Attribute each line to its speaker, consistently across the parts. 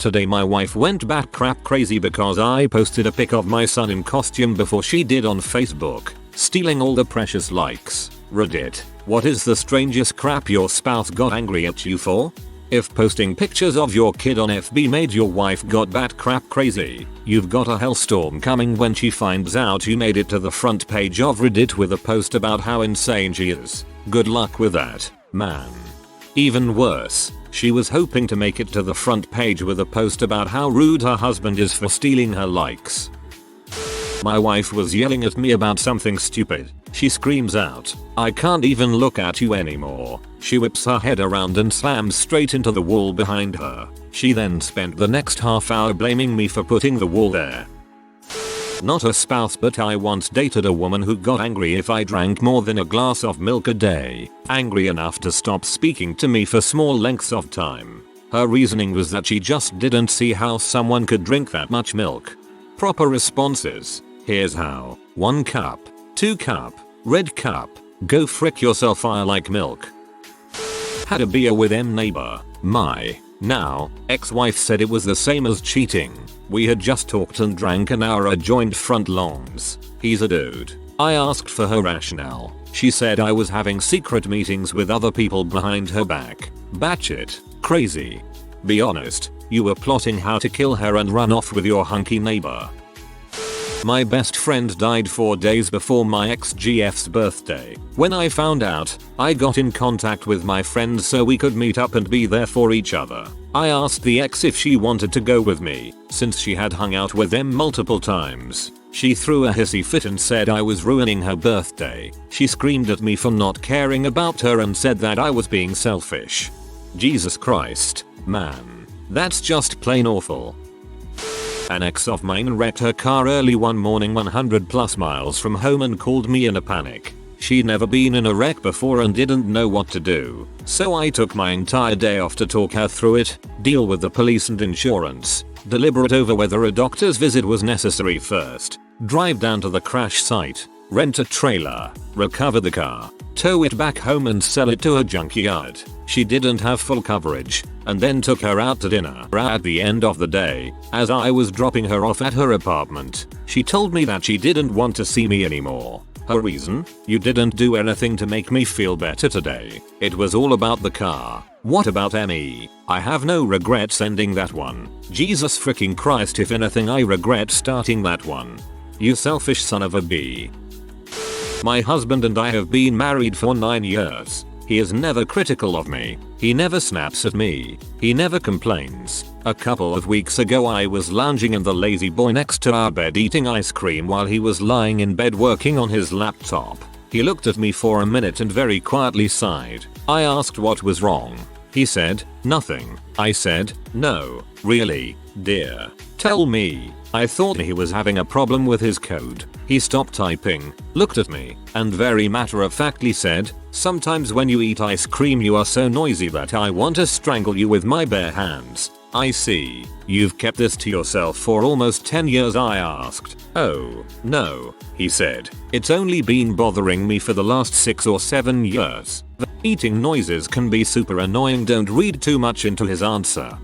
Speaker 1: Today my wife went bat crap crazy because I posted a pic of my son in costume before she did on Facebook, stealing all the precious likes. Reddit. What is the strangest crap your spouse got angry at you for? If posting pictures of your kid on FB made your wife got bat crap crazy, you've got a hellstorm coming when she finds out you made it to the front page of Reddit with a post about how insane she is. Good luck with that, man. Even worse, she was hoping to make it to the front page with a post about how rude her husband is for stealing her likes. My wife was yelling at me about something stupid. She screams out, "I can't even look at you anymore." She whips her head around and slams straight into the wall behind her. She then spent the next half hour blaming me for putting the wall there. Not a spouse, but I once dated a woman who got angry if I drank more than a glass of milk a day, angry enough to stop speaking to me for small lengths of time. Her reasoning was that she just didn't see how someone could drink that much milk. Proper responses. Here's how. 1 cup. 2 cup. Red cup. Go frick yourself, I like milk. Had a beer with neighbor. My now ex-wife said it was the same as cheating. We had just talked and drank an hour adjoined front lawns. He's a dude. I asked for her rationale. She said I was having secret meetings with other people behind her back. Batshit crazy. Be honest, you were plotting how to kill her and run off with your hunky neighbor. My best friend died 4 days before my ex-GF's birthday. When I found out, I got in contact with my friends so we could meet up and be there for each other. I asked the ex if she wanted to go with me, since she had hung out with them multiple times. She threw a hissy fit and said I was ruining her birthday. She screamed at me for not caring about her and said that I was being selfish. Jesus Christ, man. That's just plain awful. An ex of mine wrecked her car early one morning 100+ miles from home and called me in a panic. She'd never been in a wreck before and didn't know what to do. So I took my entire day off to talk her through it, deal with the police and insurance, deliberate over whether a doctor's visit was necessary first, drive down to the crash site, rent a trailer, recover the car, tow it back home and sell it to a junkyard. She didn't have full coverage, and then took her out to dinner. At the end of the day, as I was dropping her off at her apartment, she told me that she didn't want to see me anymore. Her reason? You didn't do anything to make me feel better today. It was all about the car. What about me? I have no regrets ending that one. Jesus freaking Christ, if anything I regret starting that one. You selfish son of a b. My husband and I have been married for 9 years. He is never critical of me. He never snaps at me. He never complains. A couple of weeks ago I was lounging in the lazy boy next to our bed eating ice cream while he was lying in bed working on his laptop. He looked at me for a minute and very quietly sighed. I asked what was wrong. He said, "Nothing." I said, "No, really, dear. Tell me." I thought he was having a problem with his code. He stopped typing, looked at me, and very matter-of-factly said, "Sometimes when you eat ice cream you are so noisy that I want to strangle you with my bare hands." I see. You've kept this to yourself for almost 10 years, I asked. "Oh, no," he said. "It's only been bothering me for the last 6 or 7 years. The eating noises can be super annoying, don't read too much into his answer.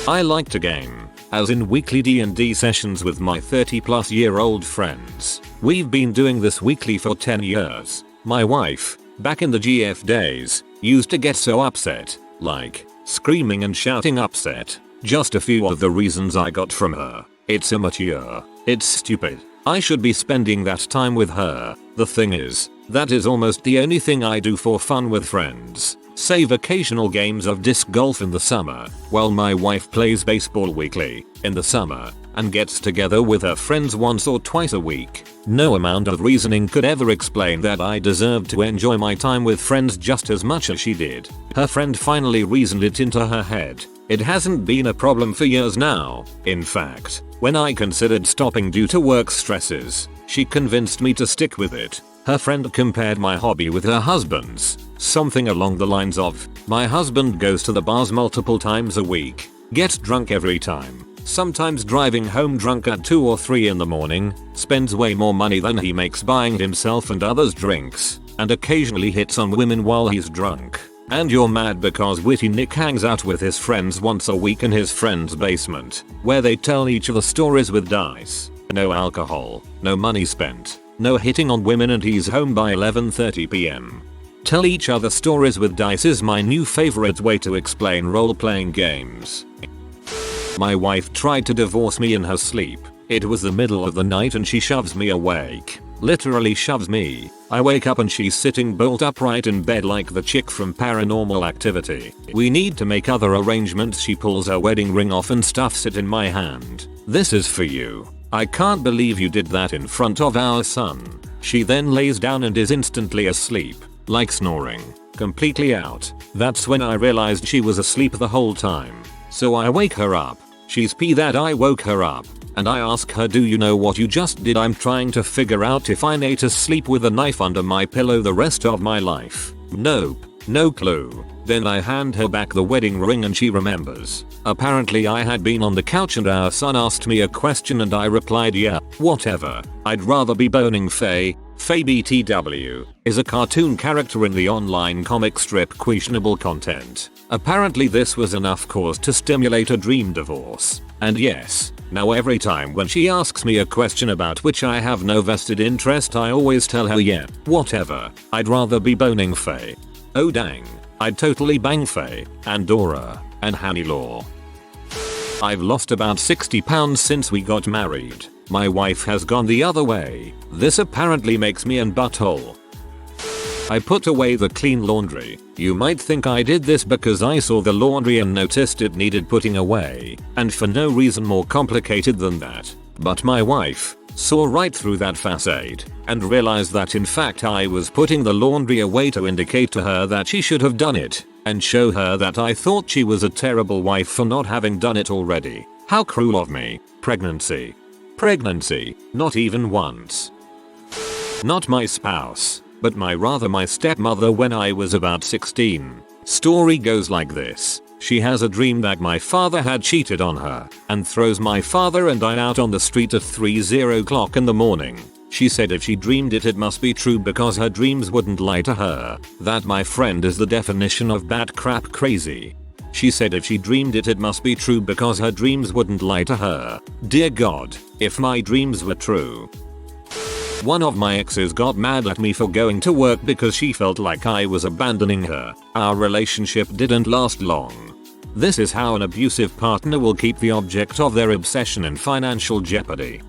Speaker 1: I like to game. As in weekly D&D sessions with my 30+ year old friends. We've been doing this weekly for 10 years. My wife, back in the GF days, used to get so upset, like, screaming and shouting upset. Just a few of the reasons I got from her. It's immature. It's stupid. I should be spending that time with her. The thing is, that is almost the only thing I do for fun with friends. Save occasional games of disc golf in the summer, while my wife plays baseball weekly, in the summer, and gets together with her friends once or twice a week. No amount of reasoning could ever explain that I deserved to enjoy my time with friends just as much as she did. Her friend finally reasoned it into her head. It hasn't been a problem for years now. In fact, when I considered stopping due to work stresses, she convinced me to stick with it. Her friend compared my hobby with her husband's. Something along the lines of, "My husband goes to the bars multiple times a week, gets drunk every time, sometimes driving home drunk at 2 or 3 in the morning, spends way more money than he makes buying himself and others drinks, and occasionally hits on women while he's drunk. And you're mad because Witty Nick hangs out with his friends once a week in his friend's basement, where they tell each other stories with dice. No alcohol, no money spent, no hitting on women, and he's home by 11:30 p.m. Tell each other stories with dice is my new favorite way to explain role-playing games. My wife tried to divorce me in her sleep. It was the middle of the night and she shoves me awake. Literally shoves me. I wake up and she's sitting bolt upright in bed like the chick from Paranormal Activity. We need to make other arrangements. She pulls her wedding ring off and stuffs it in my hand. This is for you. I can't believe you did that in front of our son. She then lays down and is instantly asleep, like snoring, completely out. That's when I realized she was asleep the whole time. So I wake her up. She's pissed that I woke her up. And I ask her, do you know what you just did? I'm trying to figure out if I need to sleep with a knife under my pillow the rest of my life. Nope, no clue. Then I hand her back the wedding ring and she remembers. Apparently I had been on the couch and our son asked me a question and I replied, yeah, whatever. I'd rather be boning Faye. Faye BTW is a cartoon character in the online comic strip Questionable Content. Apparently this was enough cause to stimulate a dream divorce. And yes, now every time when she asks me a question about which I have no vested interest, I always tell her, yeah, whatever. I'd rather be boning Faye. Oh dang, I'd totally bang Faye, and Dora, and Hannibal. I've lost about 60 pounds since we got married. My wife has gone the other way. This apparently makes me an butthole. I put away the clean laundry. You might think I did this because I saw the laundry and noticed it needed putting away, and for no reason more complicated than that. But my wife saw right through that facade and realized that in fact I was putting the laundry away to indicate to her that she should have done it, and show her that I thought she was a terrible wife for not having done it already. How cruel of me. Pregnancy, not even once. Not my spouse, but my stepmother when I was about 16. Story goes like this. She has a dream that my father had cheated on her and throws my father and I out on the street at 3:00 o'clock in the morning. She said if she dreamed it, it must be true because her dreams wouldn't lie to her. That, my friend, is the definition of bat crap crazy. She said if she dreamed it, it must be true because her dreams wouldn't lie to her. Dear God, if my dreams were true. One of my exes got mad at me for going to work because she felt like I was abandoning her. Our relationship didn't last long. This is how an abusive partner will keep the object of their obsession in financial jeopardy.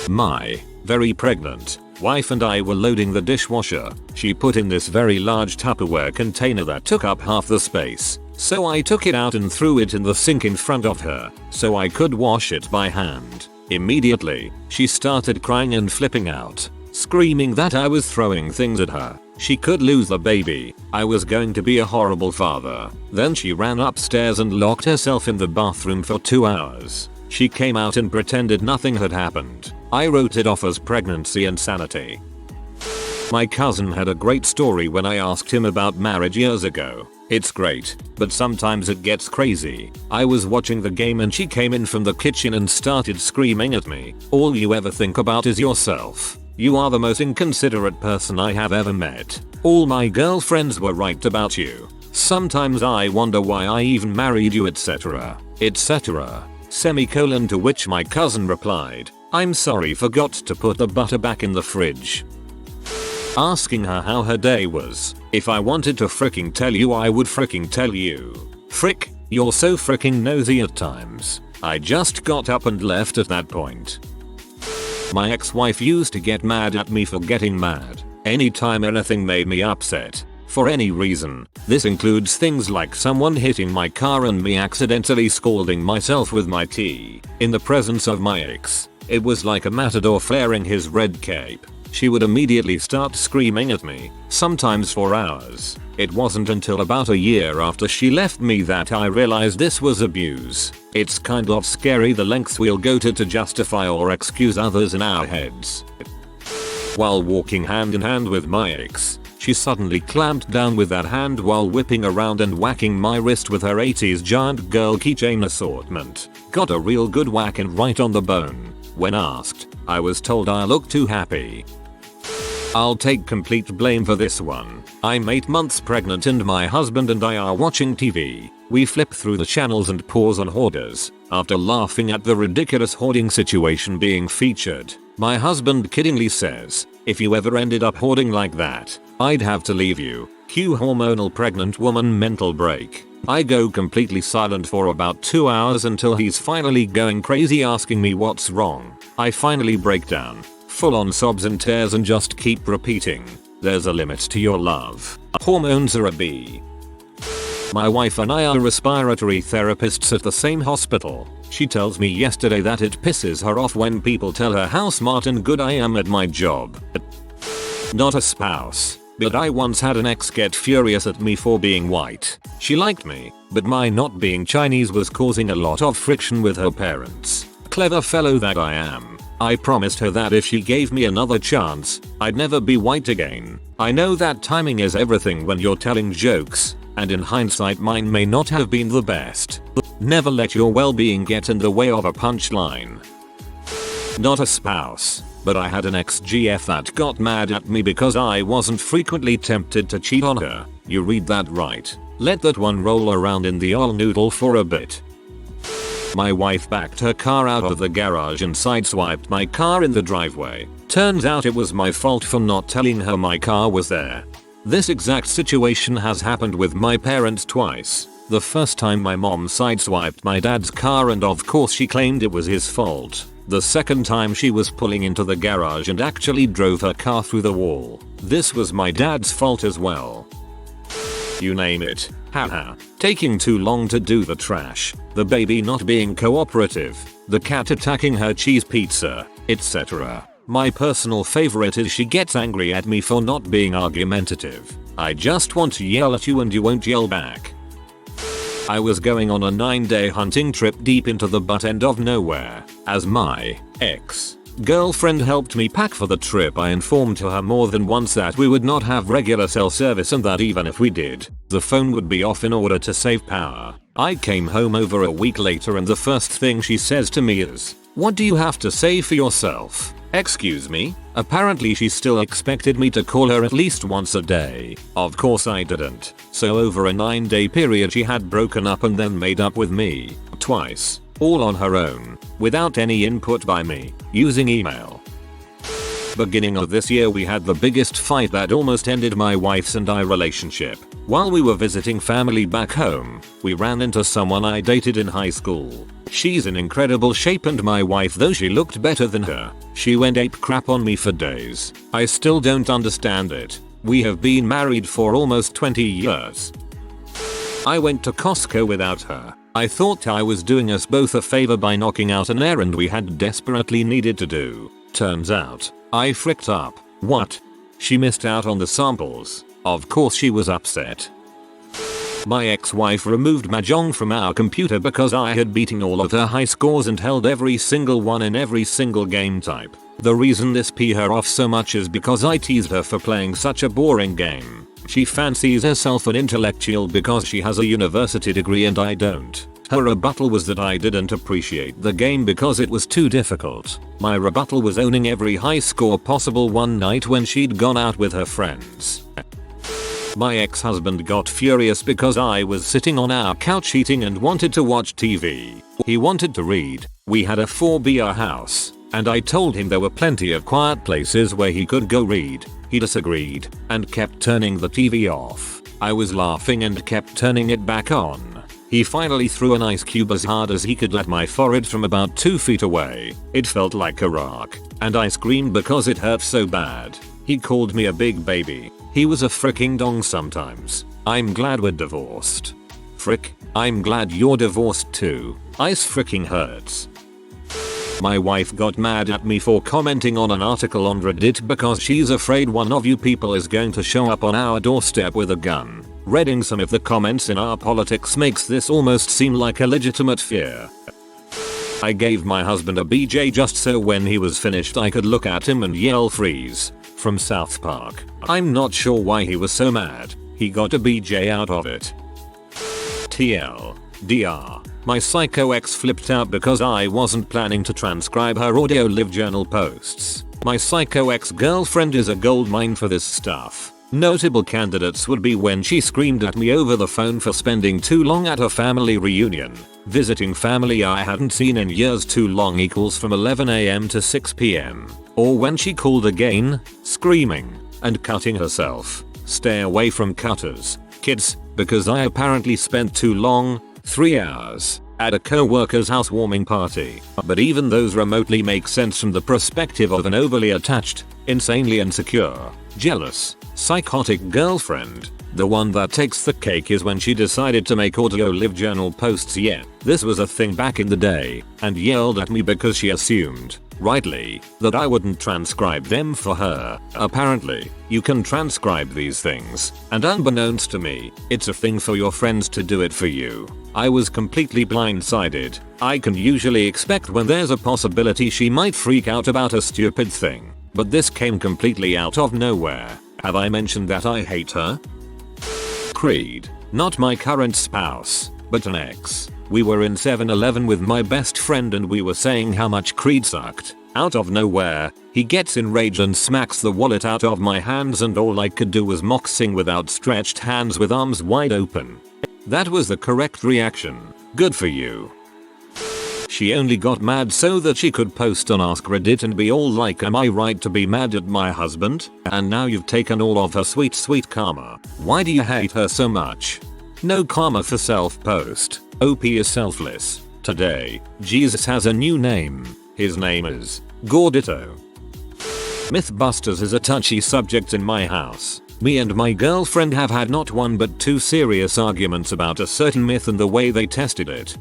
Speaker 1: My very pregnant wife and I were loading the dishwasher. She put in this very large Tupperware container that took up half the space. So I took it out and threw it in the sink in front of her so I could wash it by hand. Immediately, she started crying and flipping out, screaming that I was throwing things at her. She could lose the baby. I was going to be a horrible father. Then she ran upstairs and locked herself in the bathroom for 2 hours. She came out and pretended nothing had happened. I wrote it off as pregnancy insanity. My cousin had a great story when I asked him about marriage years ago. It's great, but sometimes it gets crazy. I was watching the game and she came in from the kitchen and started screaming at me. All you ever think about is yourself. You are the most inconsiderate person I have ever met. All my girlfriends were right about you. Sometimes I wonder why I even married you, etc. etc. Semicolon, to which my cousin replied, I'm sorry, forgot to put the butter back in the fridge. Asking her how her day was. If I wanted to fricking tell you, I would fricking tell you. Frick, you're so fricking nosy at times. I just got up and left at that point. My ex-wife used to get mad at me for getting mad. Anytime anything made me upset. For any reason. This includes things like someone hitting my car and me accidentally scalding myself with my tea in the presence of my ex. It was like a matador flaring his red cape. She would immediately start screaming at me, sometimes for hours. It wasn't until about a year after she left me that I realized this was abuse. It's kind of scary the lengths we'll go to justify or excuse others in our heads. While walking hand in hand with my ex, she suddenly clamped down with that hand while whipping around and whacking my wrist with her 80s giant girl keychain assortment. Got a real good whack and right on the bone. When asked, I was told I looked too happy. I'll take complete blame for this one. I'm 8 months pregnant and my husband and I are watching TV. We flip through the channels and pause on hoarders. After laughing at the ridiculous hoarding situation being featured, my husband kiddingly says, "If you ever ended up hoarding like that, I'd have to leave you." Cue hormonal pregnant woman mental break. I go completely silent for about 2 hours until he's finally going crazy asking me what's wrong. I finally break down, full on sobs and tears, and just keep repeating, "There's a limit to your love. Hormones are a B." My wife and I are respiratory therapists at the same hospital. She tells me yesterday that it pisses her off when people tell her how smart and good I am at my job. Not a spouse, but I once had an ex get furious at me for being white. She liked me, but my not being Chinese was causing a lot of friction with her parents. Clever fellow that I am. I promised her that if she gave me another chance, I'd never be white again. I know that timing is everything when you're telling jokes, and in hindsight mine may not have been the best. Never let your well-being get in the way of a punchline. Not a spouse, but I had an ex-GF that got mad at me because I wasn't frequently tempted to cheat on her. You read that right. Let that one roll around in the ol' noodle for a bit. My wife backed her car out of the garage and sideswiped my car in the driveway. Turns out it was my fault for not telling her my car was there. This exact situation has happened with my parents twice. The first time my mom sideswiped my dad's car and of course she claimed it was his fault. The second time she was pulling into the garage and actually drove her car through the wall. This was my dad's fault as well. You name it. Haha. Taking too long to do the trash, the baby not being cooperative, the cat attacking her cheese pizza, etc. My personal favorite is she gets angry at me for not being argumentative. I just want to yell at you and you won't yell back. I was going on a 9-day hunting trip deep into the butt end of nowhere. As my ex-girlfriend helped me pack for the trip, I informed her more than once that we would not have regular cell service and that even if we did, the phone would be off in order to save power. I came home over a week later and the first thing she says to me is, "What do you have to say for yourself?" Excuse me? Apparently she still expected me to call her at least once a day. Of course I didn't. So over a 9-day period she had broken up and then made up with me. Twice. All on her own. Without any input by me. Using email. Beginning of this year we had the biggest fight that almost ended my wife's and I relationship. While we were visiting family back home, we ran into someone I dated in high school. She's in incredible shape and my wife, though she looked better than her, she went ape crap on me for days. I still don't understand it. We have been married for almost 20 years. I went to Costco without her. I thought I was doing us both a favor by knocking out an errand we had desperately needed to do. Turns out, I fricked up. What? She missed out on the samples. Of course she was upset. My ex-wife removed Mahjong from our computer because I had beaten all of her high scores and held every single one in every single game type. The reason this pissed her off so much is because I teased her for playing such a boring game. She fancies herself an intellectual because she has a university degree and I don't. Her rebuttal was that I didn't appreciate the game because it was too difficult. My rebuttal was owning every high score possible one night when she'd gone out with her friends. My ex-husband got furious because I was sitting on our couch eating and wanted to watch TV. He wanted to read. We had a 4-beer house, and I told him there were plenty of quiet places where he could go read. He disagreed and kept turning the TV off. I was laughing and kept turning it back on. He finally threw an ice cube as hard as he could at my forehead from about 2 feet away. It felt like a rock, and I screamed because it hurt so bad. He called me a big baby. He was a fricking dong sometimes. I'm glad we're divorced. Frick, I'm glad you're divorced too. Ice fricking hurts. My wife got mad at me for commenting on an article on Reddit because she's afraid one of you people is going to show up on our doorstep with a gun. Reading some of the comments in our politics makes this almost seem like a legitimate fear. I gave my husband a BJ just so when he was finished I could look at him and yell freeze. From South Park. I'm not sure why he was so mad. He got a BJ out of it. TLDR. My psycho ex flipped out because I wasn't planning to transcribe her audio live journal posts. My psycho ex-girlfriend is a goldmine for this stuff. Notable candidates would be when she screamed at me over the phone for spending too long at a family reunion. Visiting family I hadn't seen in years too long equals from 11 AM to 6 PM. Or when she called again, screaming and cutting herself. Stay away from cutters, kids, because I apparently spent too long, 3 hours, at a co-worker's housewarming party. But even those remotely make sense from the perspective of an overly attached, insanely insecure, jealous, psychotic girlfriend. The one that takes the cake is when she decided to make audio live journal posts. This was a thing back in the day, and yelled at me because she assumed, rightly, that I wouldn't transcribe them for her. Apparently, you can transcribe these things, and unbeknownst to me, it's a thing for your friends to do it for you. I was completely blindsided. I can usually expect when there's a possibility she might freak out about a stupid thing, but this came completely out of nowhere. Have I mentioned that I hate her? Creed. Not my current spouse, but an ex. We were in 7-Eleven with my best friend and we were saying how much Creed sucked. Out of nowhere, he gets enraged and smacks the wallet out of my hands, and all I could do was mock sing with outstretched hands with arms wide open. That was the correct reaction. Good for you. She only got mad so that she could post on Ask Reddit and be all like, am I right to be mad at my husband? And now you've taken all of her sweet karma. Why do you hate her so much? No karma for self post. OP is selfless. Today, Jesus has a new name. His name is Gordito. Mythbusters is a touchy subject in my house. Me and my girlfriend have had not one but 2 serious arguments about a certain myth and the way they tested it.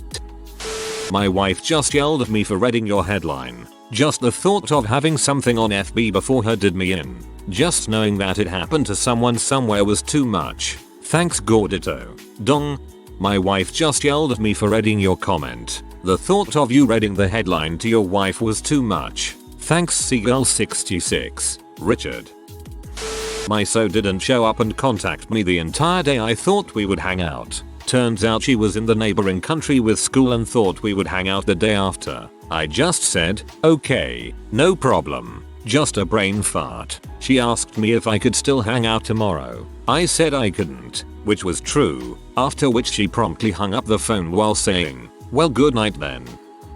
Speaker 1: My wife just yelled at me for reading your headline. Just the thought of having something on FB before her did me in. Just knowing that it happened to someone somewhere was too much. Thanks Gordito. Dong. My wife just yelled at me for reading your comment. The thought of you reading the headline to your wife was too much. Thanks Seagull66. Richard. My so didn't show up and contact me the entire day. I thought we would hang out. Turns out she was in the neighboring country with school and thought we would hang out the day after. I just said, okay, no problem. Just a brain fart. She asked me if I could still hang out tomorrow. I said I couldn't, which was true, after which she promptly hung up the phone while saying, well, good night then.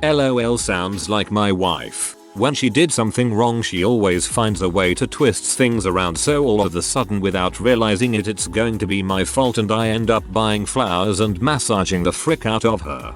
Speaker 1: LOL sounds like my wife. When she did something wrong she always finds a way to twist things around, so all of a sudden without realizing it it's going to be my fault and I end up buying flowers and massaging the frick out of her.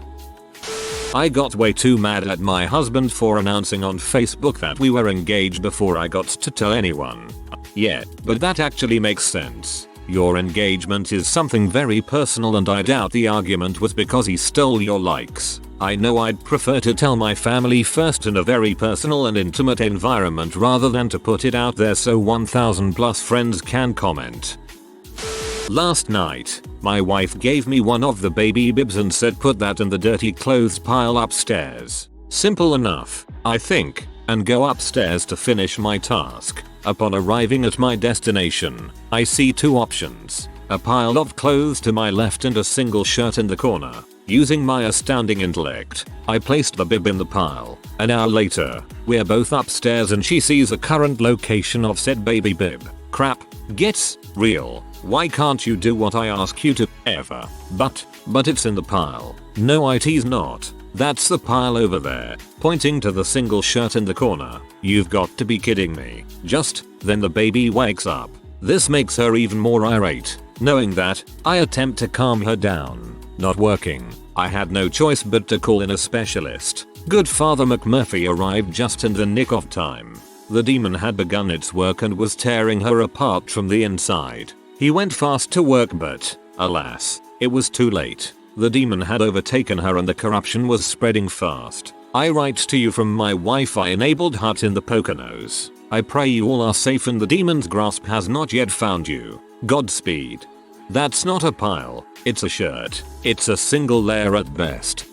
Speaker 1: I got way too mad at my husband for announcing on Facebook that we were engaged before I got to tell anyone. Yeah, but that actually makes sense. Your engagement is something very personal and I doubt the argument was because he stole your likes. I know I'd prefer to tell my family first in a very personal and intimate environment rather than to put it out there so 1000 plus friends can comment. Last night, my wife gave me one of the baby bibs and said put that in the dirty clothes pile upstairs. Simple enough, I think, and go upstairs to finish my task. Upon arriving at my destination, I see 2 options. A pile of clothes to my left and a single shirt in the corner. Using my astounding intellect, I placed the bib in the pile. An hour later, we're both upstairs and she sees the current location of said baby bib. Crap, gets real. Why can't you do what I ask you to, ever? But it's in the pile. No, it's not. That's the pile over there, pointing to the single shirt in the corner. You've got to be kidding me. Just then the baby wakes up. This makes her even more irate. Knowing that, I attempt to calm her down. Not working. I had no choice but to call in a specialist. Good Father McMurphy arrived just in the nick of time. The demon had begun its work and was tearing her apart from the inside. He went fast to work but, alas, it was too late. The demon had overtaken her and the corruption was spreading fast. I write to you from my Wi-Fi enabled hut in the Poconos. I pray you all are safe and the demon's grasp has not yet found you. Godspeed. That's not a pile, it's a shirt. It's a single layer at best.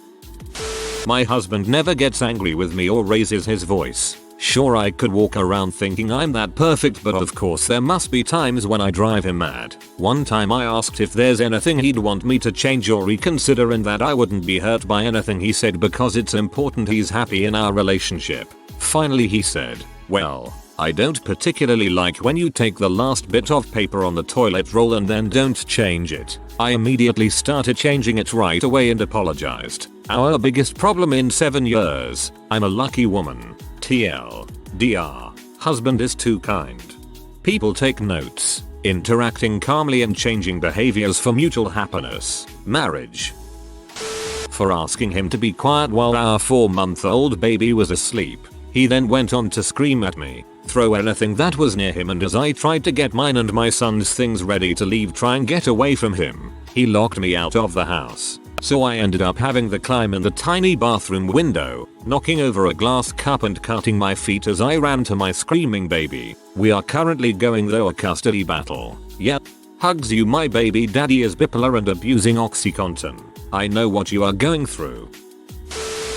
Speaker 1: My husband never gets angry with me or raises his voice. Sure, I could walk around thinking I'm that perfect, but of course there must be times when I drive him mad. One time I asked if there's anything he'd want me to change or reconsider and that I wouldn't be hurt by anything he said because it's important he's happy in our relationship. Finally he said, Well, I don't particularly like when you take the last bit of paper on the toilet roll and then don't change it. I immediately started changing it right away and apologized. Our biggest problem in 7 years. I'm a lucky woman. TLDR. Husband is too kind. People take notes. Interacting calmly and changing behaviors for mutual happiness. Marriage. For asking him to be quiet while our 4-month-old baby was asleep. He then went on to scream at me, throw anything that was near him, and as I tried to get mine and my son's things ready to leave try and get away from him, he locked me out of the house. So I ended up having to climb in the tiny bathroom window, knocking over a glass cup and cutting my feet as I ran to my screaming baby. We are currently going through a custody battle. Yep. Hugs you, my baby daddy is bipolar and abusing OxyContin. I know what you are going through.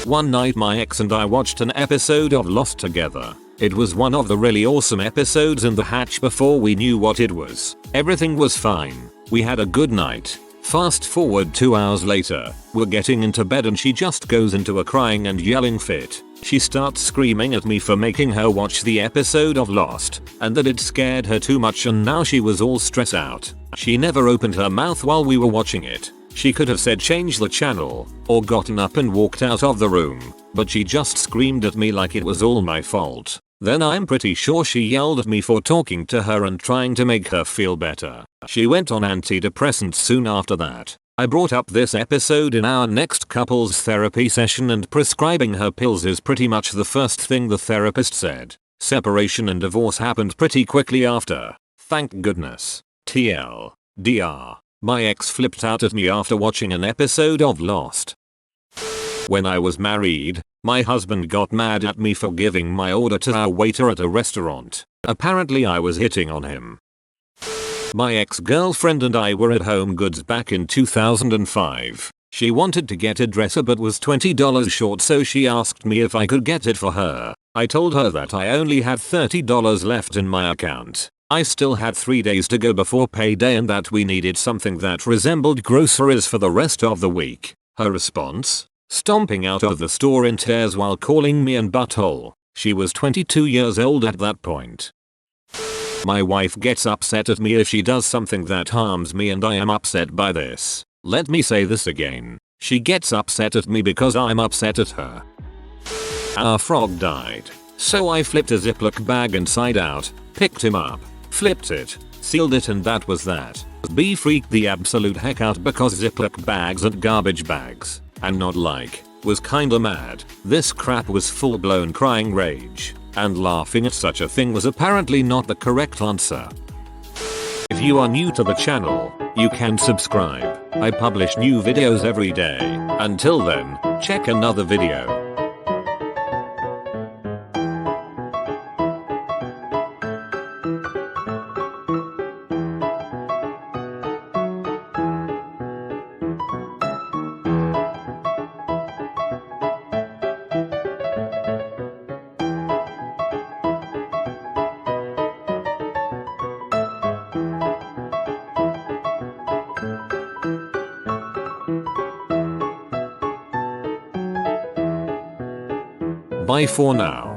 Speaker 1: One night my ex and I watched an episode of Lost together. It was one of the really awesome episodes in the hatch before we knew what it was. Everything was fine. We had a good night. Fast forward 2 hours later, we're getting into bed and she just goes into a crying and yelling fit. She starts screaming at me for making her watch the episode of Lost, and that it scared her too much and now she was all stressed out. She never opened her mouth while we were watching it. She could have said change the channel, or gotten up and walked out of the room, but she just screamed at me like it was all my fault. Then I'm pretty sure she yelled at me for talking to her and trying to make her feel better. She went on antidepressants soon after that. I brought up this episode in our next couples therapy session and prescribing her pills is pretty much the first thing the therapist said. Separation and divorce happened pretty quickly after. Thank goodness. TLDR. My ex flipped out at me after watching an episode of Lost. When I was married, my husband got mad at me for giving my order to our waiter at a restaurant. Apparently I was hitting on him. My ex-girlfriend and I were at Home Goods back in 2005. She wanted to get a dresser but was $20 short, so she asked me if I could get it for her. I told her that I only had $30 left in my account. I still had 3 days to go before payday and that we needed something that resembled groceries for the rest of the week. Her response? Stomping out of the store in tears while calling me an butthole. She was 22 years old at that point. My wife gets upset at me if she does something that harms me and I am upset by this. Let me say this again. She gets upset at me because I'm upset at her. Our frog died. So I flipped a Ziploc bag inside out, picked him up, flipped it, sealed it, and that was that. B freaked the absolute heck out because Ziploc bags and garbage bags, and not like, was kinda mad. This crap was full blown crying rage, and laughing at such a thing was apparently not the correct answer. If you are new to the channel, you can subscribe. I publish new videos every day. Until then, check another video. Bye for now.